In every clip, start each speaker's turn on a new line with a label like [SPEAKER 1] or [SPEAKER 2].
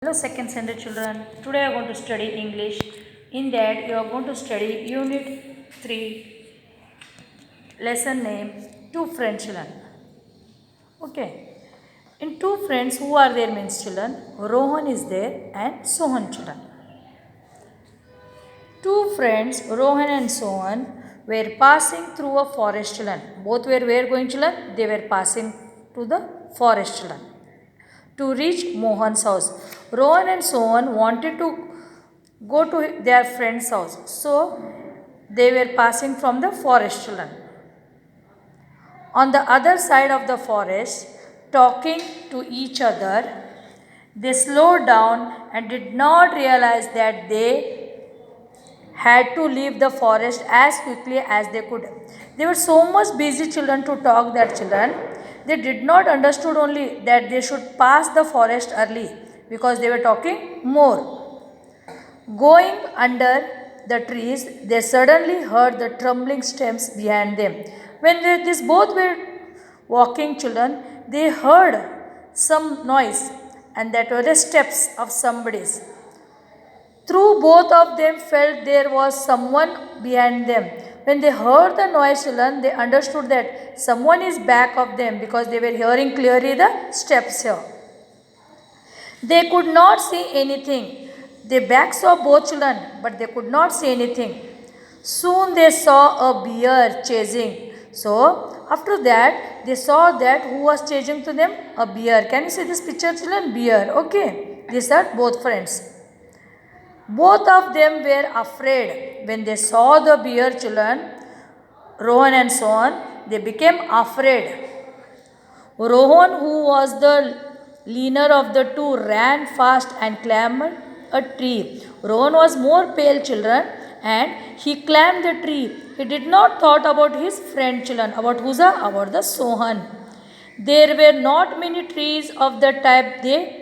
[SPEAKER 1] Hello second standard children. Today I am going to study English. In that you are going to study unit 3 lesson name two friends children. Okay. In two friends who are there means children, Rohan is there and Sohan children. Two friends Rohan and Sohan were passing through a forest children. Both were where going children? They were passing to the forest children to reach Mohan's house. Rohan and Sohan wanted to go to their friend's house. So they were passing from the forest children. On the other side of the forest, talking to each other, they slowed down and did not realize that they had to leave the forest as quickly as they could. They were so much busy children to talk that children. They did not understood only that they should pass the forest early because they were talking more. Going under the trees, they suddenly heard the trembling steps behind them. When these both were walking children, they heard some noise and that were the steps of somebody's. Through both of them felt there was someone behind them. When they heard the noise children, they understood that someone is back of them because they were hearing clearly the steps here. They could not see anything. They back saw both children, but they could not see anything. Soon they saw a bear chasing. So after that, they saw that who was chasing to them? A bear. Can you see this picture children? Bear. Okay. These are both friends. Both of them were afraid. When they saw the bear children, Rohan and Sohan, they became afraid. Rohan, who was the leaner of the two, ran fast and climbed a tree. Rohan was more pale children and he climbed the tree. He did not thought about his friend children. About who's about the Sohan. There were not many trees of the type they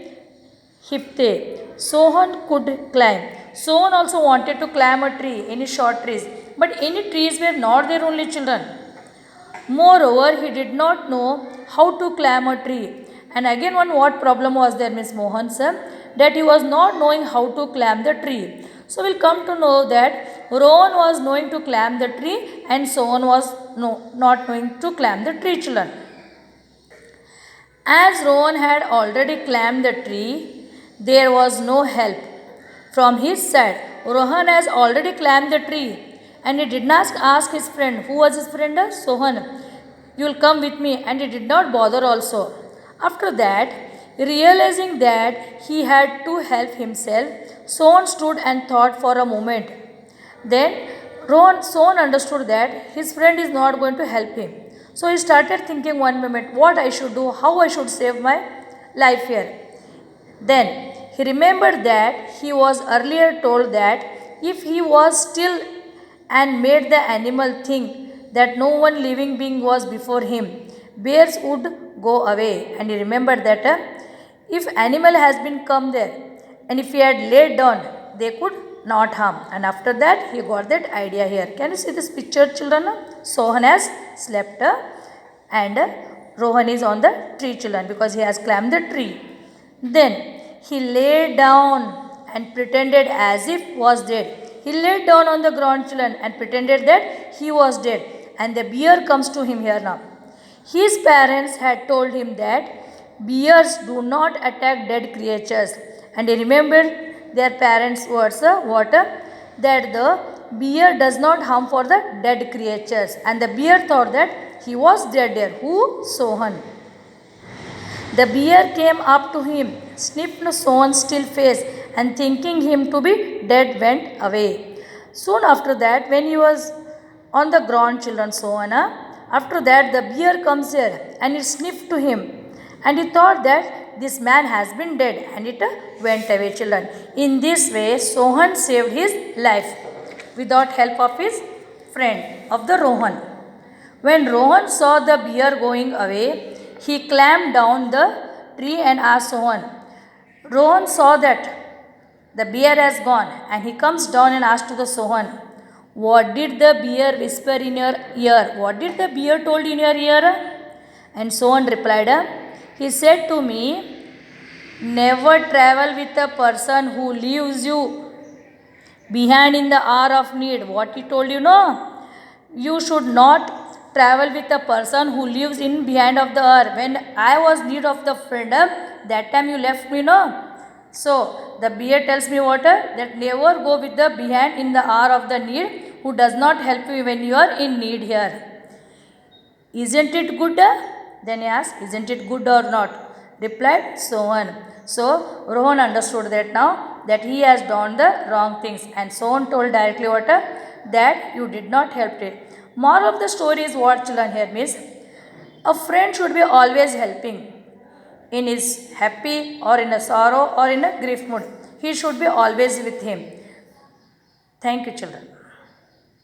[SPEAKER 1] Hipte. Sohan could climb. Sohan also wanted to climb a tree, any short trees. But any trees were not their only children. Moreover, he did not know how to climb a tree. And again one what problem was there, Miss Mohan sir? That he was not knowing how to climb the tree. So we'll come to know that Rohan was knowing to climb the tree and Sohan was not knowing to climb the tree children. As Rohan had already climbed the tree, there was no help from his side. Rohan has already climbed the tree and he did not ask his friend. Who was his friend? Sohan. You will come with me, and he did not bother also. After that, realizing that he had to help himself, Sohan stood and thought for a moment. Then Sohan understood that his friend is not going to help him. So he started thinking one moment what I should do, how I should save my life here. Then he remembered that he was earlier told that if he was still and made the animal think that no one living being was before him, bears would go away. And he remembered that if animal has been come there and if he had laid down, they could not harm. And after that, he got that idea here. Can you see this picture children? Sohan has slept and Rohan is on the tree children because he has climbed the tree. Then he lay down and pretended as if was dead. He lay down on the ground children and pretended that he was dead. And the bear comes to him here now. His parents had told him that bears do not attack dead creatures. And he remembered their parents' words, that the bear does not harm for the dead creatures. And the bear thought that he was dead there. Who? Sohan. The bear came up to him, sniffed Sohan's still face, and thinking him to be dead, went away. Soon after that, when he was on the ground, children, Sohan, after that the bear comes here and it sniffed to him, and he thought that this man has been dead, and it went away, children. In this way, Sohan saved his life without help of his friend of the Rohan. When Rohan saw the bear going away, he climbed down the tree and asked Sohan. Rohan saw that the bear has gone and he comes down and asks to the Sohan, what did the bear whisper in your ear? What did the bear told in your ear? And Sohan replied, he said to me Never travel with a person who leaves you behind in the hour of need. What he told you, no? You should not travel with a person who lives in behind of the hour. When I was need of the freedom, that time you left me, no? So the bear tells me what? That never go with the behind in the hour of the need, who does not help you when you are in need here. Isn't it good? Then he asked, isn't it good or not? Replied Sohan. So Rohan understood that now that he has done the wrong things, and Sohan told directly what? That you did not help it. Moral of the story is what children here means. A friend should be always helping in his happy or in a sorrow or in a grief mood. He should be always with him. Thank you, children.